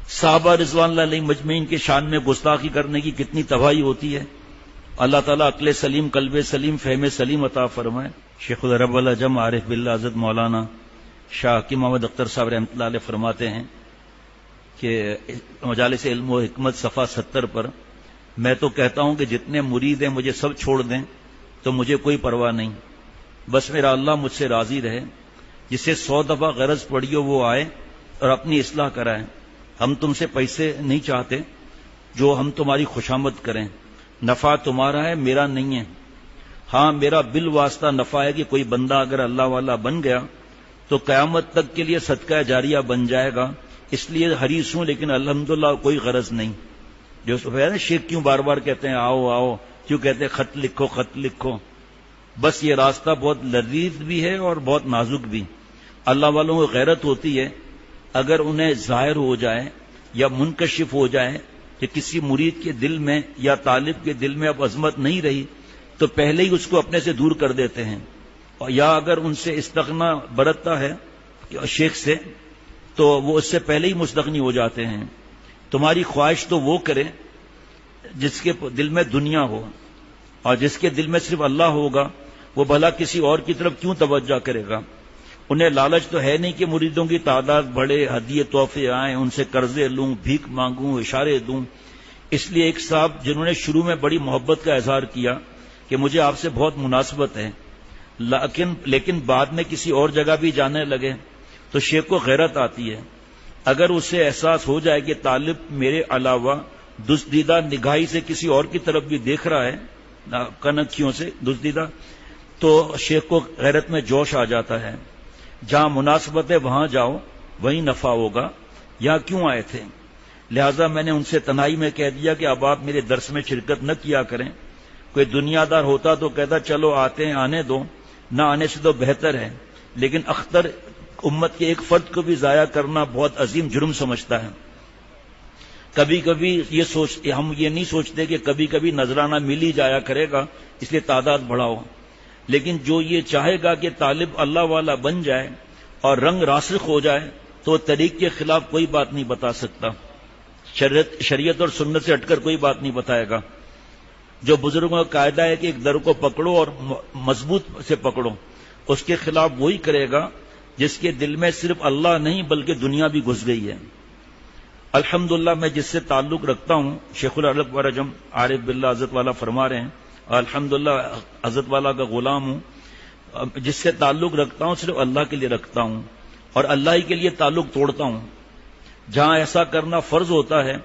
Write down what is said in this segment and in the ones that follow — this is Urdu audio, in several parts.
صحابہ رضوان اللہ علیہ مجمعین کے شان میں گستاخی کرنے کی کتنی تباہی ہوتی ہے. اللہ تعالیٰ عقل سلیم، قلب سلیم، فہم سلیم عطا فرمائے. شیخ رب العجم عارف باللہ حضرت مولانا شاہ حکیم محمد اختر صاحب رحمۃ اللہ علیہ فرماتے ہیں کہ مجالس علم و حکمت صفحہ 70 پر، میں تو کہتا ہوں کہ جتنے مرید ہیں مجھے سب چھوڑ دیں تو مجھے کوئی پرواہ نہیں، بس میرا اللہ مجھ سے راضی رہے. جسے 100 دفعہ غرض پڑی ہو وہ آئے اور اپنی اصلاح کرائیں. ہم تم سے پیسے نہیں چاہتے جو ہم تمہاری خوشامد کریں. نفع تمہارا ہے، میرا نہیں ہے. ہاں میرا بالواسطہ نفع ہے کہ کوئی بندہ اگر اللہ والا بن گیا تو قیامت تک کے لیے صدقہ جاریہ بن جائے گا. اس لیے حریص ہوں، لیکن الحمدللہ کوئی غرض نہیں. جو شیخ کیوں بار بار کہتے ہیں آؤ آؤ، کیوں کہتے ہیں خط لکھو خط لکھو؟ بس یہ راستہ بہت لذیذ بھی ہے اور بہت نازک بھی. اللہ والوں کو غیرت ہوتی ہے، اگر انہیں ظاہر ہو جائے یا منکشف ہو جائے کہ کسی مرید کے دل میں یا طالب کے دل میں اب عظمت نہیں رہی تو پہلے ہی اس کو اپنے سے دور کر دیتے ہیں. یا اگر ان سے استغنا برتتا ہے شیخ سے تو وہ اس سے پہلے ہی مستغنی ہو جاتے ہیں. تمہاری خواہش تو وہ کرے جس کے دل میں دنیا ہو، اور جس کے دل میں صرف اللہ ہوگا وہ بھلا کسی اور کی طرف کیوں توجہ کرے گا؟ انہیں لالچ تو ہے نہیں کہ مریدوں کی تعداد بڑھے، ہدیے تحفے آئیں، ان سے قرضے لوں، بھیک مانگوں، اشارے دوں. اس لیے ایک صاحب جنہوں نے شروع میں بڑی محبت کا اظہار کیا کہ مجھے آپ سے بہت مناسبت ہے، لیکن بعد میں کسی اور جگہ بھی جانے لگے تو شیخ کو غیرت آتی ہے. اگر اسے احساس ہو جائے کہ طالب میرے علاوہ دزدیدہ نگاہی سے کسی اور کی طرف بھی دیکھ رہا ہے، کنکھیوں سے دزدیدہ، تو شیخ کو غیرت میں جوش آ جاتا ہے. جہاں مناسبت ہے وہاں جاؤ، وہیں نفع ہوگا. یہاں کیوں آئے تھے؟ لہذا میں نے ان سے تنہائی میں کہہ دیا کہ اب آپ میرے درس میں شرکت نہ کیا کریں. کوئی دنیا دار ہوتا تو کہتا چلو آتے ہیں، آنے دو، نہ آنے سے تو بہتر ہے. لیکن اختر امت کے ایک فرد کو بھی ضائع کرنا بہت عظیم جرم سمجھتا ہے. کبھی کبھی ہم یہ نہیں سوچتے کہ کبھی کبھی نذرانہ مل ہی جایا کرے گا اس لیے تعداد بڑھاؤ. لیکن جو یہ چاہے گا کہ طالب اللہ والا بن جائے اور رنگ راسخ ہو جائے تو طریق کے خلاف کوئی بات نہیں بتا سکتا. شریعت اور سنت سے ہٹ کر کوئی بات نہیں بتائے گا. جو بزرگوں کا قاعدہ ہے کہ ایک در کو پکڑو اور مضبوط سے پکڑو، اس کے خلاف وہی کرے گا جس کے دل میں صرف اللہ نہیں بلکہ دنیا بھی گھس گئی ہے. الحمدللہ میں جس سے تعلق رکھتا ہوں، شیخ العرب ورجم عارف باللہ حضرت والا فرما رہے ہیں، الحمدللہ حضرت والا کا غلام ہوں. جس سے تعلق رکھتا ہوں صرف اللہ کے لیے رکھتا ہوں اور اللہ ہی کے لیے تعلق توڑتا ہوں. جہاں ایسا کرنا فرض ہوتا ہے،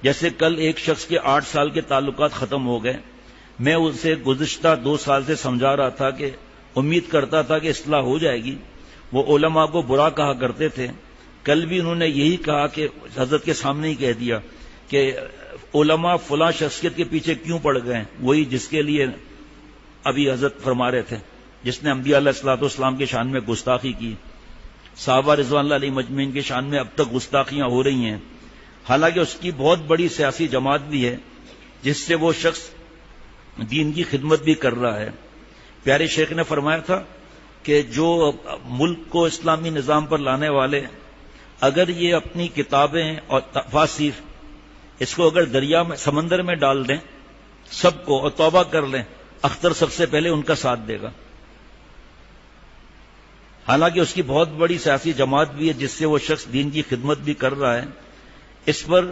جیسے کل ایک شخص کے 8 سال کے تعلقات ختم ہو گئے، میں اسے گزشتہ 2 سال سے سمجھا رہا تھا کہ امید کرتا تھا کہ اصلاح ہو جائے گی. وہ علماء کو برا کہا کرتے تھے. کل بھی انہوں نے یہی کہا کہ حضرت کے سامنے ہی کہہ دیا کہ علماء فلاں شخصیت کے پیچھے کیوں پڑ گئے، وہی جس کے لیے ابھی حضرت فرما رہے تھے، جس نے انبیاء علیہ الصلوۃ والسلام کے شان میں گستاخی کی. صحابہ رضوان اللہ علیہ مجمعین کے شان میں اب تک گستاخیاں ہو رہی ہیں، حالانکہ اس کی بہت بڑی سیاسی جماعت بھی ہے جس سے وہ شخص دین کی خدمت بھی کر رہا ہے. پیارے شیخ نے فرمایا تھا کہ جو ملک کو اسلامی نظام پر لانے والے، اگر یہ اپنی کتابیں اور تفاسیر اس کو اگر دریا میں سمندر میں ڈال دیں سب کو اور توبہ کر لیں، اختر سب سے پہلے ان کا ساتھ دے گا. حالانکہ اس کی بہت بڑی سیاسی جماعت بھی ہے جس سے وہ شخص دین کی خدمت بھی کر رہا ہے. اس پر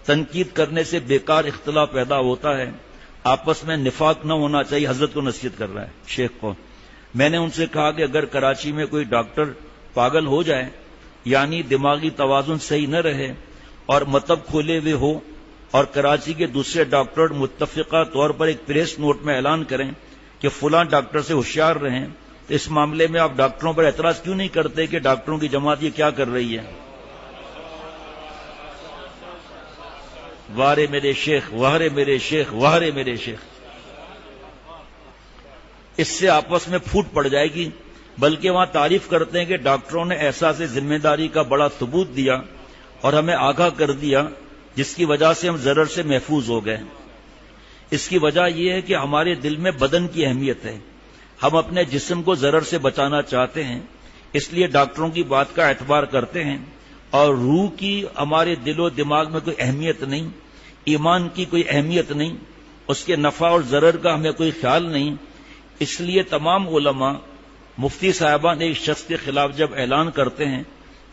تنقید کرنے سے بیکار اختلاف پیدا ہوتا ہے. آپس میں نفاق نہ ہونا چاہیے. حضرت کو نصیحت کر رہا ہے شیخ کو. میں نے ان سے کہا کہ اگر کراچی میں کوئی ڈاکٹر پاگل ہو جائے، یعنی دماغی توازن صحیح نہ رہے اور مطب کھولے ہوئے ہو، اور کراچی کے دوسرے ڈاکٹر متفقہ طور پر ایک پریس نوٹ میں اعلان کریں کہ فلاں ڈاکٹر سے ہوشیار رہیں، تو اس معاملے میں آپ ڈاکٹروں پر اعتراض کیوں نہیں کرتے کہ ڈاکٹروں کی جماعت یہ کیا کر رہی ہے؟ وارے میرے شیخ، وارے میرے شیخ، وارے میرے شیخ. اس سے آپس میں پھوٹ پڑ جائے گی. بلکہ وہاں تعریف کرتے ہیں کہ ڈاکٹروں نے احساس ذمہ داری کا بڑا ثبوت دیا اور ہمیں آگاہ کر دیا، جس کی وجہ سے ہم ضرر سے محفوظ ہو گئے. اس کی وجہ یہ ہے کہ ہمارے دل میں بدن کی اہمیت ہے. ہم اپنے جسم کو ضرر سے بچانا چاہتے ہیں، اس لیے ڈاکٹروں کی بات کا اعتبار کرتے ہیں اور روح کی ہمارے دل و دماغ میں کوئی اہمیت نہیں، ایمان کی کوئی اہمیت نہیں، اس کے نفع اور ضرر کا ہمیں کوئی خیال نہیں. اس لیے تمام علماء، مفتی صاحبان ایک شخص کے خلاف جب اعلان کرتے ہیں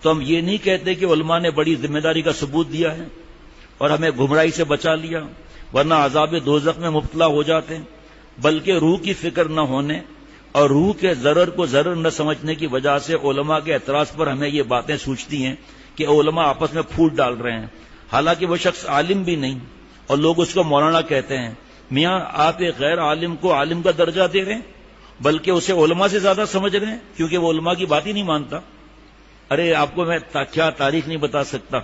تو ہم یہ نہیں کہتے کہ علماء نے بڑی ذمہ داری کا ثبوت دیا ہے اور ہمیں گمراہی سے بچا لیا ورنہ عذاب دوزخ میں مبتلا ہو جاتے ہیں، بلکہ روح کی فکر نہ ہونے اور روح کے ضرر کو ضرر نہ سمجھنے کی وجہ سے علماء کے اعتراض پر ہمیں یہ باتیں سوچتی ہیں کہ علماء آپس میں پھوٹ ڈال رہے ہیں، حالانکہ وہ شخص عالم بھی نہیں اور لوگ اس کو مولانا کہتے ہیں. میاں آپ ایک غیر عالم کو عالم کا درجہ دے رہے ہیں بلکہ اسے علماء سے زیادہ سمجھ رہے ہیں کیونکہ وہ علماء کی بات ہی نہیں مانتا. ارے آپ کو میں کیا تاریخ نہیں بتا سکتا،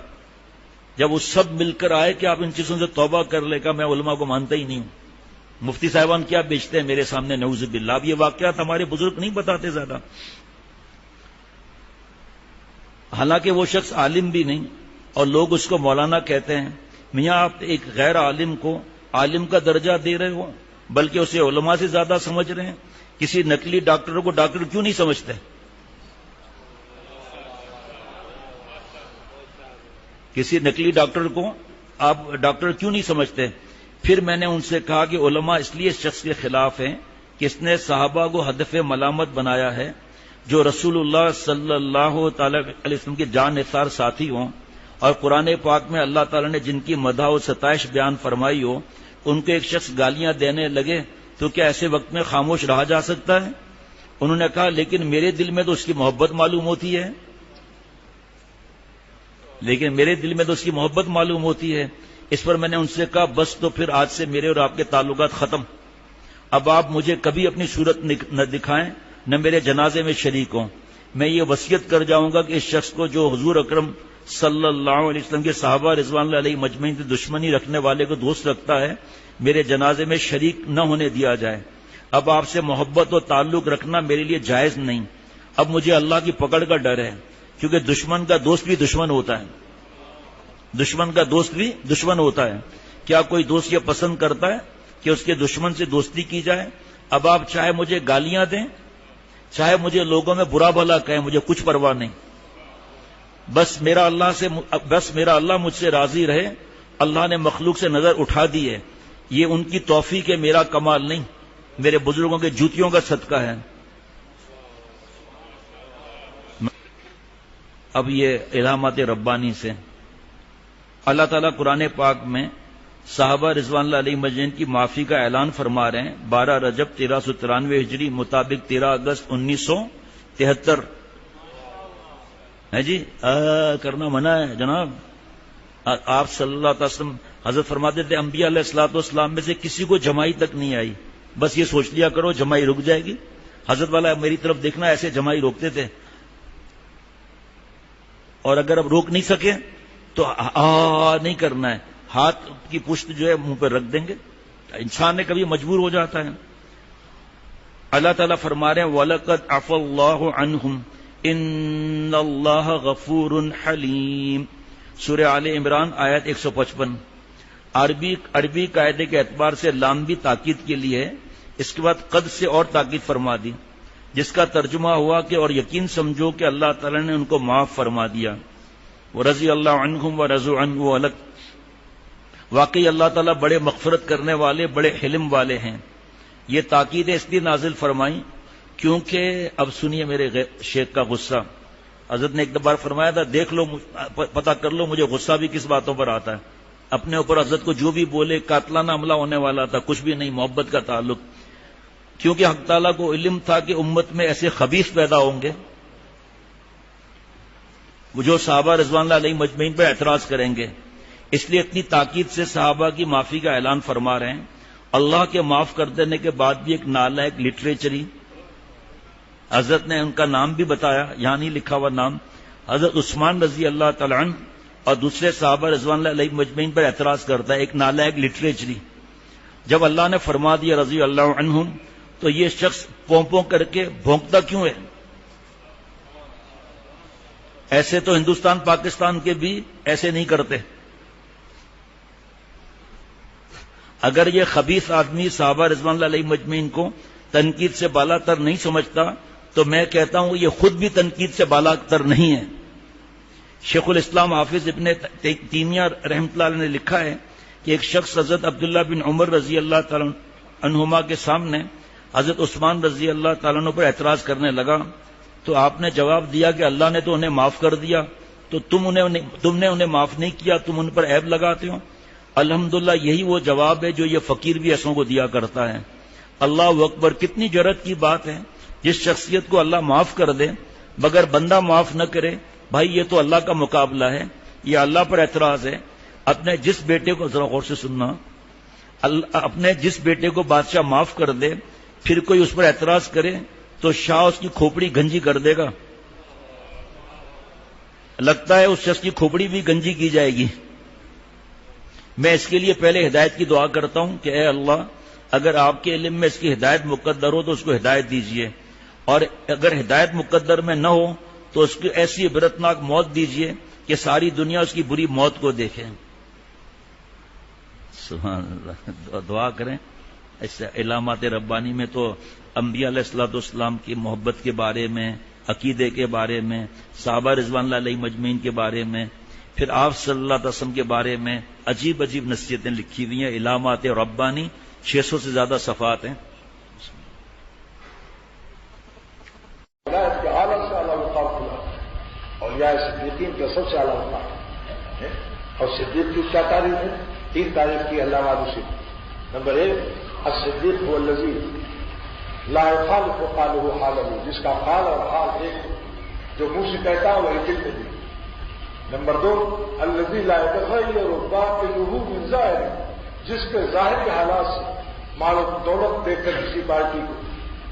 جب وہ سب مل کر آئے کہ آپ ان چیزوں سے توبہ کر لے گا، میں علماء کو مانتا ہی نہیں ہوں. مفتی صاحبان کیا بیچتے ہیں میرے سامنے، نعوذ باللہ. اب یہ واقعات ہمارے بزرگ نہیں بتاتے زیادہ، حالانکہ وہ شخص عالم بھی نہیں اور لوگ اس کو مولانا کہتے ہیں. میاں آپ ایک غیر عالم کو عالم کا درجہ دے رہے ہو بلکہ اسے علماء سے زیادہ سمجھ رہے ہیں. کسی نقلی ڈاکٹر کو ڈاکٹر کیوں نہیں سمجھتے؟ کسی نقلی ڈاکٹر کو آپ ڈاکٹر کیوں نہیں سمجھتے؟ پھر میں نے ان سے کہا کہ علماء اس لیے اس شخص کے خلاف ہیں کہ اس نے صحابہ کو ہدف ملامت بنایا ہے جو رسول اللہ صلی اللہ تعالی علیہ وسلم کے جان نثار ساتھی ہوں اور قرآن پاک میں اللہ تعالی نے جن کی مدح و ستائش بیان فرمائی ہو ان کو ایک شخص گالیاں دینے لگے تو کیا ایسے وقت میں خاموش رہا جا سکتا ہے؟ انہوں نے کہا لیکن میرے دل میں تو اس کی محبت معلوم ہوتی ہے، لیکن میرے دل میں تو اس کی محبت معلوم ہوتی ہے. اس پر میں نے ان سے کہا بس تو پھر آج سے میرے اور آپ کے تعلقات ختم. اب آپ مجھے کبھی اپنی صورت نہ دکھائیں نہ میرے جنازے میں شریک ہوں. میں یہ وصیت کر جاؤں گا کہ اس شخص کو جو حضور اکرم صلی اللہ علیہ وسلم کے صحابہ رضوان اللہ علیہ مجمعین سے دشمنی رکھنے والے کو دوست رکھتا ہے میرے جنازے میں شریک نہ ہونے دیا جائے. اب آپ سے محبت و تعلق رکھنا میرے لیے جائز نہیں. اب مجھے اللہ کی پکڑ کا ڈر ہے کیونکہ دشمن کا دوست بھی دشمن ہوتا ہے، دشمن کا دوست بھی دشمن ہوتا ہے. کیا کوئی دوست یہ پسند کرتا ہے کہ اس کے دشمن سے دوستی کی جائے؟ اب آپ چاہے مجھے گالیاں دیں چاہے مجھے لوگوں میں برا بھلا کہیں، مجھے کچھ پرواہ نہیں. بس میرا اللہ مجھ سے راضی رہے. اللہ نے مخلوق سے نظر اٹھا دی ہے، یہ ان کی توفیق ہے، میرا کمال نہیں، میرے بزرگوں کے جوتیوں کا صدقہ ہے. اب یہ الہامات ربانی سے اللہ تعالیٰ قرآن پاک میں صحابہ رضوان اللہ علیہ مجمعین کی معافی کا اعلان فرما رہے ہیں. 12 رجب 1393 ہجری مطابق 13 اگست 1973 ہے جی. کرنا منع ہے جناب. آپ صلی اللہ علیہ وسلم حضرت فرماتے تھے انبیاء علیہ الصلوۃ والسلام میں سے کسی کو جمائی تک نہیں آئی، بس یہ سوچ لیا کرو جمائی رک جائے گی. حضرت والا میری طرف دیکھنا، ایسے جمائی روکتے تھے. اور اگر اب روک نہیں سکے تو نہیں کرنا ہے، ہاتھ کی پشت جو ہے منہ پہ رکھ دیں گے. انسان نے کبھی مجبور ہو جاتا ہے. اللہ تعالیٰ فرما رہے ہیں وَلَقَدْ عَفَا اللَّهُ عَنْهُمْ إِنَّ اللَّهَ غَفُورٌ حَلِيمٌ. سورہ آل عمران آیت 155. عربی قاعدے کے اعتبار سے لام بھی تاکید کے لیے ہے، اس کے بعد قد سے اور تاکید فرما دی، جس کا ترجمہ ہوا کہ اور یقین سمجھو کہ اللہ تعالیٰ نے ان کو معاف فرما دیا. وَرَضِيَ اللَّهُ عَنْهُمْ وَرَضُوا عَنْهُ وَلَكَ. واقعی اللہ تعالیٰ بڑے مغفرت کرنے والے، بڑے حلم والے ہیں. یہ تاکید اس لیے نازل فرمائی کیونکہ اب سنیے میرے شیخ کا غصہ. حضرت نے ایک بار فرمایا تھا دیکھ لو، پتہ کر لو مجھے غصہ بھی کس باتوں پر آتا ہے. اپنے اوپر حضرت کو جو بھی بولے قاتلانہ حملہ ہونے والا تھا، کچھ بھی نہیں، محبت کا تعلق. کیونکہ حق تعالیٰ کو علم تھا کہ امت میں ایسے خبیث پیدا ہوں گے جو صحابہ رضوان اللہ علیہ مجمعین پر اعتراض کریں گے، اس لیے اتنی تاکید سے صحابہ کی معافی کا اعلان فرما رہے ہیں. اللہ کے معاف کر دینے کے بعد بھی ایک نالائق لٹریچری، حضرت نے ان کا نام بھی بتایا، یہاں نہیں لکھا ہوا نام، حضرت عثمان رضی اللہ تعالیٰ عنہ اور دوسرے صحابہ رضوان اللہ علیہ مجمعین پر اعتراض کرتا ہے، ایک نالائق لٹریچری. جب اللہ نے فرما دیا رضی اللہ عنہم تو یہ شخص پونپوں کر کے بھونکتا کیوں ہے؟ ایسے تو ہندوستان پاکستان کے بھی ایسے نہیں کرتے. اگر یہ خبیث آدمی صحابہ رضوان اللہ علیہ مجمعین کو تنقید سے بالا تر نہیں سمجھتا تو میں کہتا ہوں یہ خود بھی تنقید سے بالا تر نہیں ہے، شیخ الاسلام حافظ ابن تیمیہ رحمۃ اللہ علیہ نے لکھا ہے کہ ایک شخص حضرت عبداللہ بن عمر رضی اللہ تعالیٰ عنہما کے سامنے حضرت عثمان رضی اللہ تعالیٰ عنہ پر اعتراض کرنے لگا تو آپ نے جواب دیا کہ اللہ نے تو انہیں معاف کر دیا، تو تم نے انہیں معاف نہیں کیا، تم ان پر عیب لگاتے ہو۔ الحمدللہ یہی وہ جواب ہے جو یہ فقیر بھی ایسوں کو دیا کرتا ہے۔ اللہ اکبر، کتنی جرأت کی بات ہے، جس شخصیت کو اللہ معاف کر دے مگر بندہ معاف نہ کرے، بھائی یہ تو اللہ کا مقابلہ ہے، یہ اللہ پر اعتراض ہے۔ اپنے جس بیٹے کو، ذرا غور سے سننا، اپنے جس بیٹے کو بادشاہ معاف کر دے پھر کوئی اس پر اعتراض کرے تو شاہ اس کی کھوپڑی گنجی کر دے گا، لگتا ہے اس شخص کی کھوپڑی بھی گنجی کی جائے گی۔ میں اس کے لیے پہلے ہدایت کی دعا کرتا ہوں کہ اے اللہ، اگر آپ کے علم میں اس کی ہدایت مقدر ہو تو اس کو ہدایت دیجئے، اور اگر ہدایت مقدر میں نہ ہو تو اس کو ایسی عبرتناک موت دیجئے کہ ساری دنیا اس کی بری موت کو دیکھے۔ سبحان اللہ، دعا کریں۔ ایسے علامات ربانی میں تو انبیاء علیہ الصلوۃ والسلام کی محبت کے بارے میں، عقیدے کے بارے میں، صحابہ رضوان اللہ علیہ مجمعین کے بارے میں، پھر آپ صلی اللہ علیہ وسلم کے بارے میں عجیب عجیب نصیحتیں لکھی ہوئی ہیں۔ علامات ربانی 600 سے زیادہ صفحات ہیں۔ اور یہ صدیقین کا سب سے اعلیٰ مقام ہے۔ اور صدیق کی کیا تعریف ہے؟ 3 تعریف کی علامہ دوسری۔ نمبر 1، الصدیق هو الذی لا يخالف قوله حاله، جس کا قول اور حال ایک ہے، جو منہ سے کہتا ہے وہی دل میں بھی۔ نمبر 2، الذی لا يتغیر باطنه من ظاہر، جس کے ظاہر کے حالات سے مال و دولت دیکھ کر کسی پارٹی کو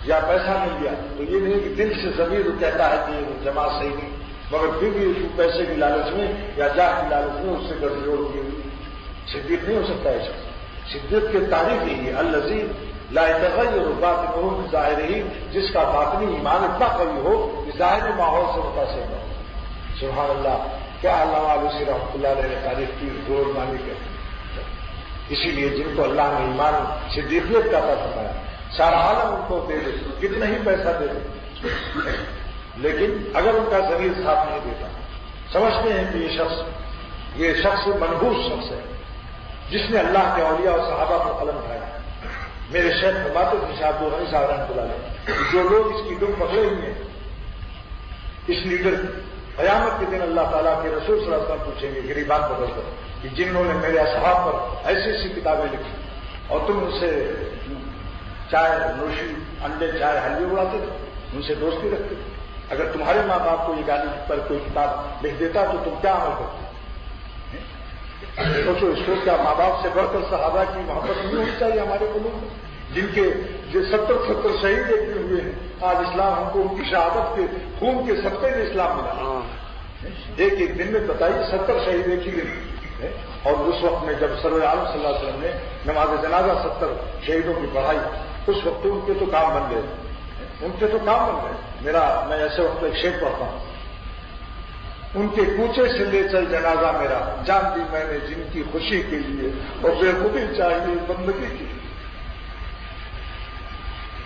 یا پیسہ مل گیا تو یہ نہیں کہ دل سے ضمیر کہتا ہے کہ وہ جماعت صحیح نہیں، مگر پھر بھی پیسے کی لالچ میں یا جاہ کی لالچ میں اس سے گڑ جوڑ کی ہوئی۔ صدیق نہیں ہو سکتا ایسا۔ صدیق کی تعریف یہی ہے، الذی لا يتغیر باطنه من ظاہرہ، جس کا باطنی ایمان اتنا قوی ہو کہ ظاہری ماحول سے متاثر نہ ہو۔ سبحان اللہ، کیا علامہ علوسی رحمۃ اللہ علیہ نے تعریف کی، زور مانی کے۔ اسی لیے جن کو اللہ نے ایمان صدیقیت کا عطا فرمایا، سارا عالم ان کو دے دے، کتنا ہی پیسہ دے دے، لیکن اگر ان کا ضمیر ساتھ نہیں دیتا، سمجھتے ہیں کہ یہ شخص منحوس شخص ہے جس نے اللہ کے اولیاء اور صحابہ پر قلم اٹھایا۔ میرے شیخ فرماتے تھے شاہ عبدالغنی صاحب رحمۃ اللہ علیہ، جو لوگ اس کی ڈم پکڑے ہوئے ہیں اس لیڈر کی، قیامت کے دن اللہ تعالیٰ کے رسول صلی اللہ علیہ وسلم پوچھیں گے غریبان پکڑ کر کہ جنہوں نے میرے اصحاب پر ایسی ایسی کتابیں لکھی اور تم ان سے چائے نوشی، انڈے چائے حلوے اڑاتے تھے، ان سے دوستی رکھتے تھے، اگر تمہارے ماں باپ کو یہ گالی پر کوئی کتاب لکھ دیتا تو تم کیا عمل کرتے؟ سوچو اس کو، کیا ماں باپ سے بڑھ کر صحابہ کی محبت نہیں ہونی چاہیے ہمارے قلوب میں، جن کے جو 70 شہید دیکھتے ہوئے ہیں؟ آج اسلام ہم کو ان کی شہادت کے خون کے صدقے میں اسلام ملا۔ ایک دن میں بتائیے 70 شہید ایک ہی دن، اور اس وقت میں جب سرور عالم صلی اللہ علیہ وسلم نے نماز جنازہ 70 شہیدوں کی پڑھائی، اس وقت ان کے تو کام بن گئے، ان کے تو کام بن گئے۔ میں ایسے وقت ایک شعر پڑھتا ہوں، ان کے کوچے سے لے چل جنازہ میرا، جان دی میں نے جن کی خوشی کے لیے، اور بے خودی چاہیے بندگی کی۔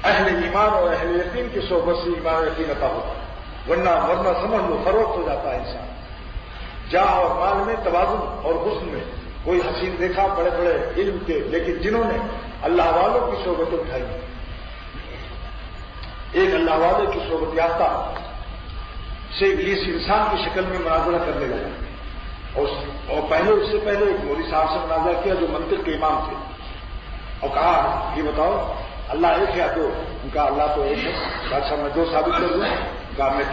اہل ایمان اور اہل یقین کی صحبت سے ایمان یقین عطا ہوتا ہے، ورنہ سمجھ لو فروخت ہو جاتا ہے انسان۔ جاہ اور مال میں توازن اور حسن میں کوئی حسین دیکھا بڑے بڑے علم کے، لیکن جنہوں نے اللہ والوں کی صحبت اٹھائی، ایک اللہ والے کی صحبت یافتہ سے ابلیس انسان کی شکل میں مناظرہ کرنے لگا، اور پہلے اس سے پہلے ایک مولوی صاحب سے مناظرہ کیا جو منطق کے امام تھے، اور کہا یہ بتاؤ اللہ ایک ہے یا دو؟ ان کا اللہ تو ایک ہے۔ اچھا میں 2 ثابت کر دوں؟ کہا میں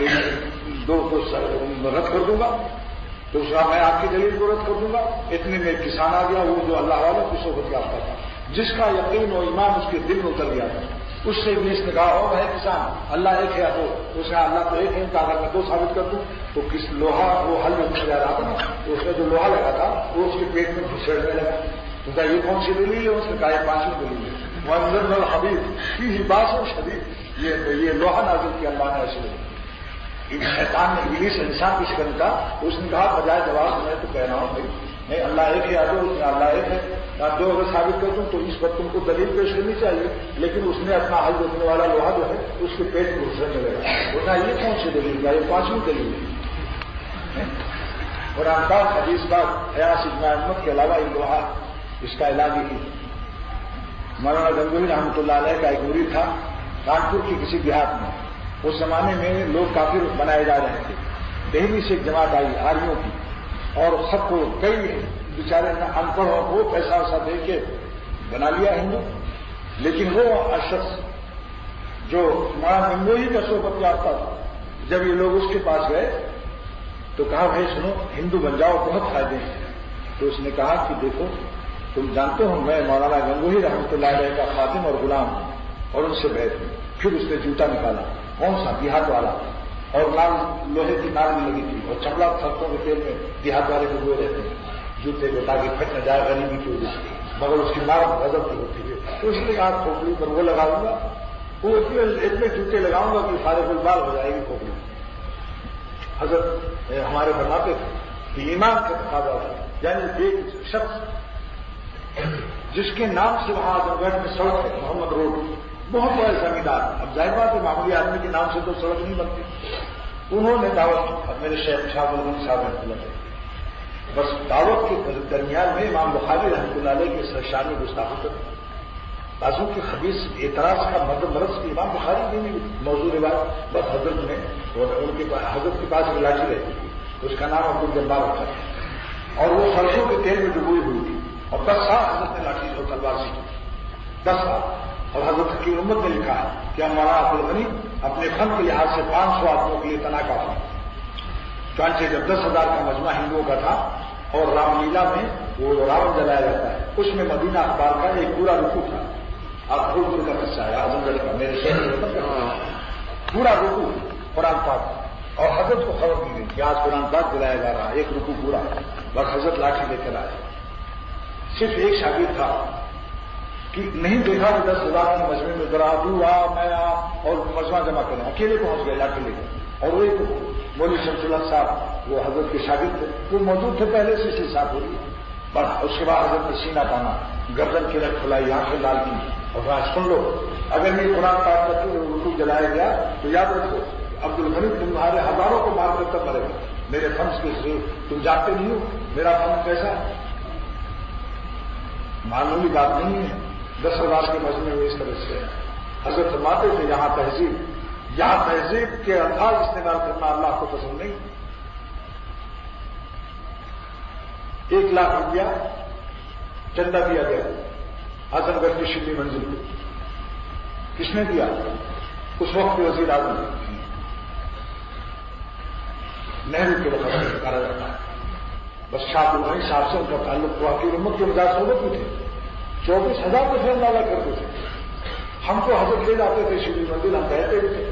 2 کو رد کر دوں گا، دوسرا میں آپ کی دلیل کو رد کر دوں گا۔ اتنے میں ایک کسان آ گیا، وہ جو اللہ والوں کی صحبت یافتہ تھا، جس کا یقین و ایمان اس کے دل میں اتر گیا تھا۔ اس سے ابلیس نے کہا او ہے کسان اللہ ایک ہے یا دو؟ اس نے اللہ تو ایک ہے، کہا اگر میں 2 ثابت کر دوں تو کس لوہا وہ حل میں گھس جا رہا تھا نا، تو اس میں جو لوہا لگا تھا وہ اس کے پیٹ میں گھسیڑنے لگا۔ تو کہا یہ کون سی دلیل ہے؟ اس نے کہا یہ 5ویں دلیل ہے، وَأَنزَلْنَا الْحَدِيدَ فِيهِ بَأْسٌ شَدِيدٌ، یہ لوہا نازل کیا اللہ نے ایسے۔ شیطان نے ابلیس انسان کی شکل کا، اس نے کہا بجائے جواب میں تو کہہ رہا ہوں بھائی نہیں اللہ ایک ہے یا دو؟ اس نے اللہ ایک ہے، یا 2 اگر ثابت کر دوں تو اس پر تم کو دلیل پیش کرنی چاہیے، لیکن اس نے اپنا حل دینے والا لوہا جو ہے اس کے پیٹ میں گھسنے لگا۔ بولنا یہ کون سی دلیل ہے؟ یہ 5ویں دلیل ہے۔ قرآن پاک حدیث پاک حیاس اجماع امت کے علاوہ ایک دعا اس کا علاج ہی مولانا گنگوہی رحمۃ اللہ علیہ کا ایک مرید تھا کانپور کی کسی دیہات میں. اس زمانے میں لوگ کافر بنائے جا رہے تھے. دہلی سے ایک جماعت آئی آرمیوں کی اور سب کو کئی بیچارے ان پڑھوں کو پیسہ ویسا دے کے بنا لیا ہندو. لیکن وہ شخص جو مولانا گنگوہی کا صحبت یافتہ تھا جب یہ لوگ اس کے پاس گئے تو کہا بھائی سنو ہندو بن جاؤ بہت فائدے ہیں. تو اس نے کہا کہ دیکھو تم جانتے ہو میں مولانا گنگوہی رحمۃ اللہ علیہ کا خادم اور غلام ہوں اور ان سے بیعت ہوں. پھر اس نے جوتا نکالا کون سا دیہات والا اور لال لوہے کی نال بھی لگی تھی اور چمڑا سرسوں کے تیل میں دیہات والے کو ہوئے رہتے ہیں جوتے کو تاکہ پھٹ نہ جائے غریبی کی وجہ سے مگر اس کی نال غضب کی ہوتی ہے. تو اس نے کہا کھوپڑی پر وہ لگاؤں گا وہ اتنے جوتے لگاؤں گا کہ سارے گلبال ہو جائے گی کھوپڑی. حضرت ہمارے فرماتے تھے کہ ایمان کا تقاضا ہے یعنی ایک شخص جس کے نام سے وہاں اعظم گڑھ میں سڑک ہے محمد روڈ بہت بڑے زمیندار. اب ظاہر بات ہے معمولی آدمی کے نام سے تو سڑک نہیں بنتی. انہوں نے دعوت میرے شیخ شاہ الغنی صاحب رحمۃ اللہ علیہ بس دعوت کے درمیان میں امام بخاری رحمۃ اللہ علیہ کے شان گستاخی کر بازو کے خبیث اعتراض کا مرض کی امام بخاری بھی نہیں موضوع روایت بس حضرت نے ان کے حضرت کے پاس ایک لاٹھی رہتی تھی اس کا نام عبد الجبار رکھا تھا اور وہ سرسوں کے تیل میں ڈبوئی ہوئی تھی اور 10 سال حضرت نے لاٹھی اور تلوار سیکھی 10 سال. اور حضرت کی امت نے لکھا ہے کہ مولانا عبد الغنی اپنے فن کے لحاظ سے 500 آدمیوں کے لیے تناکہ تھا. چانچہ جب 10,000 کا مجمع ہندوؤں کا تھا اور رام لیلا میں وہ راون جلایا جاتا ہے اس میں مدینہ اخبار کا ایک پورا رکوع تھا. آپ پھول کا قصہ ہے اعظم گڑھ کا میرے شہر میں پورا رکوع قرآن پاک اور حضرت کو خبر دی گئی کہ آج قرآن پاک جلایا جا رہا ہے ایک رکوع پورا بس حضرت لاٹھی لے کر آئے. صرف ایک شاگرد تھا کہ نہیں دیکھا کہ 10,000 کے مجمع میں ذرا دعا میں اور مجمع جمع کریں اکیلے پہنچ گئے لاٹھی لے کر. اور وہ ایک مولوی شمس اللہ صاحب وہ حضرت کے شاگرد تھے وہ موجود تھے پہلے سے صاف ہو رہی پر اس کے بعد حضرت نے سینہ تانا گردن کی رکھ کھلائی آنکھیں لال کی اور سن لو اگر یہ قرآن پاک کا رکوع جلایا گیا تو یاد رکھو عبد الغنی تمہارے ہزاروں کو مار کر تب مرے گا. میرے فنس کے تم جانتے نہیں ہو میرا فن کیسا ہے معمولی بات نہیں ہے. 10,000 کے مجمع میں اس طرح سے حضرت فرماتے تھے یہاں تہذیب کے الفاظ استعمال کرنا اللہ کو پسند نہیں. 1 لاکھ روپیہ چندہ دیا گیا اعظم گڑھ کی شبلی منزل کو. کس نے دیا؟ اس وقت کے وزیر اعظم نہرو کے وقت کرا جاتا ہے. بس شاہ الغنی صاحب سے ان کا تعلق ہوا کہ امت کے مزاج صحبت بھی تھے 24,000 روپئے اندازہ کرتے تھے. ہم کو حضرت لے جاتے تھے شبلی منزل ہم کہتے تھے.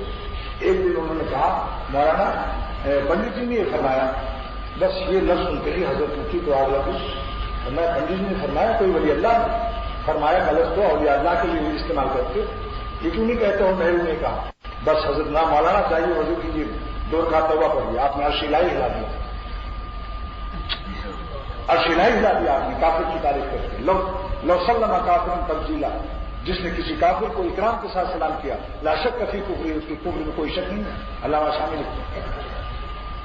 ایک دن انہوں نے کہا مولانا پنڈت جی نے یہ فرمایا بس یہ لفظ سن کے ہی حضرت کی تو آگ لگی. میں پنڈت جی نے فرمایا کوئی ولی اللہ نے فرمایا غلط تو اولیاء اللہ کے لیے استعمال کرتے یہ کیوں نہیں کہتے ہو نہرو نے کہا بس حضرت نہ مولانا چاہیے وضو کیجیے 2 رکعت توبہ پڑھیے. آپ نے عرش الہی ہلا دیا عرش الہی ہلا دیا آپ نے کافر کی تعریف کرتے لو سلم کافر تبجیلا جس نے کسی کافر کو اکرام کے ساتھ سلام کیا لا شک فی کفر اس کی کفر میں کوئی شک نہیں ہے علامہ شامل ہے.